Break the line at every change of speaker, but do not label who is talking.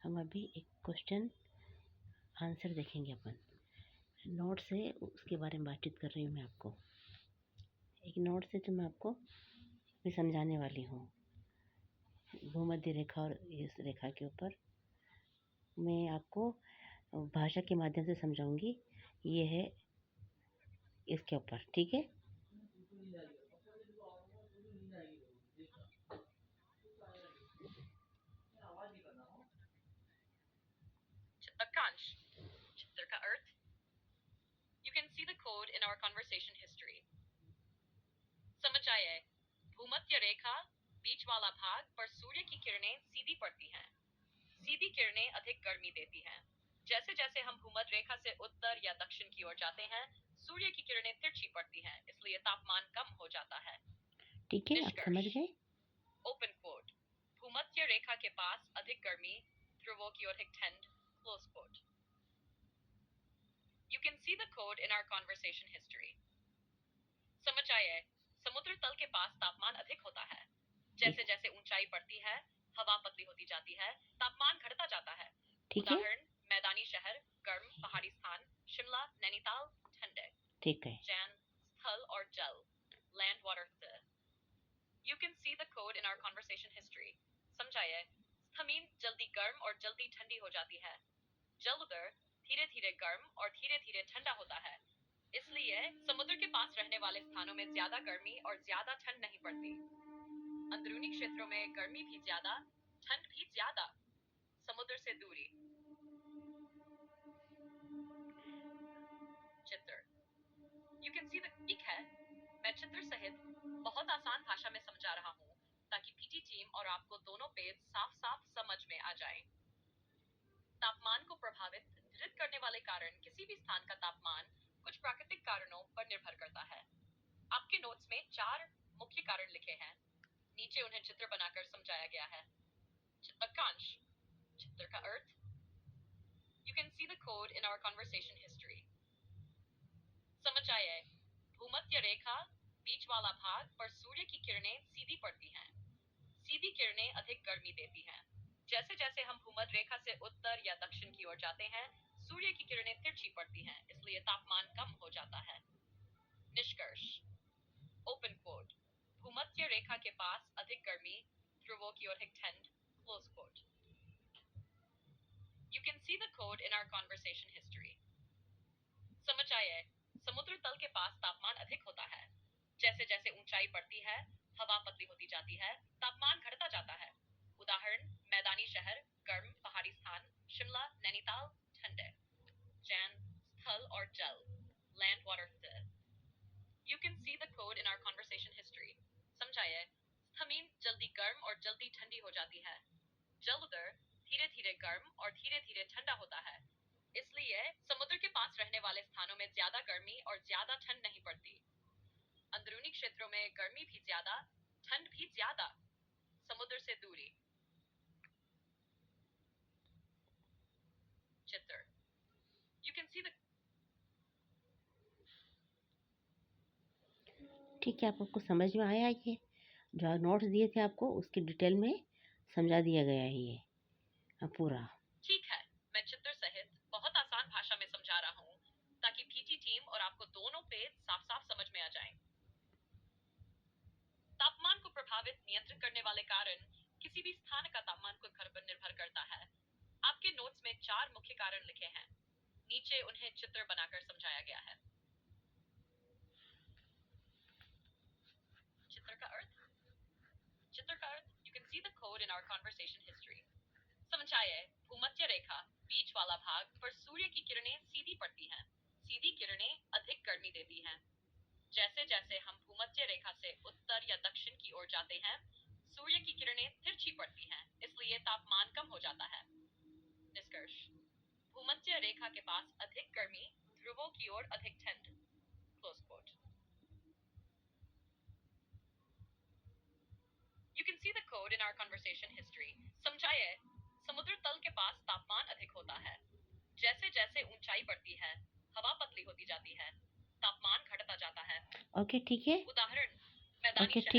हम अभी एक क्वेश्चन आंसर देखेंगे अपन। नोट से उसके बारे में बातचीत कर रही हूँ मैं आपको। एक नोट से तो मैं आपको भी समझाने वाली हूँ। भूमध्य रेखा और इस रेखा के ऊपर मैं आपको भाषा के माध्यम से समझाऊंगी। ये है इसके ऊपर, ठीक है।
चित्रकांश, चित्र का अर्थ। You can see the code in our conversation history. समझ आए? भूमध्य रेखा, बीच वाला भाग पर सूर्य की किरणें सीधी पड़ती हैं। सीधी किरणें अधिक गर्मी देती हैं। जैसे जैसे हम भूमध्य रेखा से उत्तर या दक्षिण की ओर जाते हैं, सूर्य की किरणें तिरछी पड़ती हैं, इसलिए तापमान कम हो जाता है।
ठीक है, आप समझ गए।
ओपन कोट, भूमध्य रेखा के पास अधिक गर्मी, ध्रुवों की ओर अधिक ठंड, close coat. You can see the code in our conversation history. समझ आए? समुद्र तल के पास तापमान अधिक होता है। जैसे जैसे ऊंचाई बढ़ती है, हवा पतली होती जाती है, तापमान घटता जाता है। उदाहरण, मैदानी शहर गर्म, पहाड़ी स्थान शिमला, नैनीताल ठंडे।
ठीक है।
जैन, स्थल और जल, land water. You can see the code in our conversation history. समझाइए? जमीन जल्दी गर्म और जल्दी ठंडी हो जाती है। जलउदर धीरे धीरे गर्म और धीरे धीरे ठंडा होता है। इसलिए समुद्र के पास रहने वाले स्थानों में ज्यादा गर्मी और ज्यादा ठंड नहीं पड़ती। अंदरूनी क्षेत्रों में गर्मी भी ज्यादा, ठंड भी ज्यादा। समुद्र से दूरी। चित्र। You can see the एक है। मैं चित्र सहित बहुत आसान भाषा में समझा रहा हूँ ताकि पीटी टीम और आपको दोनों पेज साफ साफ समझ में आ जाएं। तापमान को प्रभावित करने वाले कारण किसी भी स्थान का तापमान कुछ प्राकृतिक कारणों पर निर्भर करता है। आपके नोट्स में 4 मुख्य कारण लिखे हैं। नीचे उन्हें चित्र बनाकर समझाया गया है। चित्रकांश, चित्र का अर्थ। You can see the code in our conversation history. समझ आए? भूमध्य रेखा, बीच वाला भाग पर सूर्य की किरणें सीधी पड़ती हैं। सीधी किरणें अधिक गर्मी देती हैं। जैसे जैसे हम भूमध्य रेखा से उत्तर या दक्षिण की ओर जाते हैं, सूर्य की किरणें तिरछी पड़ती हैं, इसलिए तापमान कम हो जाता है। निष्कर्ष। ओपन कोट, भूमध्य रेखा के पास अधिक गर्मी, ध्रुवों की ओर अधिक ठंड, close coat. You can see the code in our conversation history. समझ आए? समुद्र तल के पास तापमान अधिक होता है। जैसे जैसे ऊंचाई बढ़ती है, हवा पतली होती जाती है, तापमान घटता जाता है। उदाहरण, मैदानी शहर गर्म, पहाड़ी स्थान शिमला, नैनीताल ठंडे। जैन, स्थल और जल, land water. You can see the code in our conversation history. समझाइए? जमीन जल्दी गर्म और जल्दी ठंडी हो जाती है। जलउदर धीरे धीरे गर्म और धीरे धीरे ठंडा होता है। इसलिए समुद्र के पास रहने वाले स्थानों में ज्यादा गर्मी और ज्यादा ठंड नहीं पड़ती। अंदरूनी क्षेत्रों में गर्मी भी ज्यादा, ठंड भी ज्यादा। समुद्र से दूरी। चित्र। You can see the
ठीक है, आपको समझ में आया? ये जो नोट्स दिए थे आपको उसकी डिटेल में समझा दिया गया है ये पूरा।
ठीक है, मैं चित्र सहित बहुत आसान भाषा में समझा रहा हूँ ताकि पीटी टीम और आपको दोनों पेज साफ साफ समझ में आ जाएं। तापमान को प्रभावित नियंत्रित करने वाले कारण किसी भी स्थान का तापमान को घर पर निर्भर करता है। आपके नोट्स में 4 मुख्य कारण लिखे हैं। नीचे उन्हें चित्र बनाकर समझाया गया है। चित्र का अर्थ। चित्र का अर्थ। You can see the code in our conversation history. समझाइए? भूमध्य रेखा, बीच वाला भाग पर सूर्य की किरणें सीधी पड़ती हैं। सीधी किरणें अधिक गर्मी देती हैं। जैसे जैसे हम भूमध्य रेखा से उत्तर या दक्षिण की ओर जाते हैं, सूर्य की किरणें तिरछी पड़ती हैं, इसलिए तापमान कम हो जाता है। निष्कर्ष। भूमध्य रेखा के पास अधिक गर्मी, ध्रुवों की ओर अधिक ठंड। Close coat. You can see the code in our conversation history. समझाइए? समुद्र तल के पास तापमान अधिक होता है। जैसे जैसे ऊंचाई बढ़ती है, हवा पतली होती जाती है, तापमान घटता जाता है।
ओके, ठीक है।
उदाहरण, मैदानी
ओके,
शहर
ठीक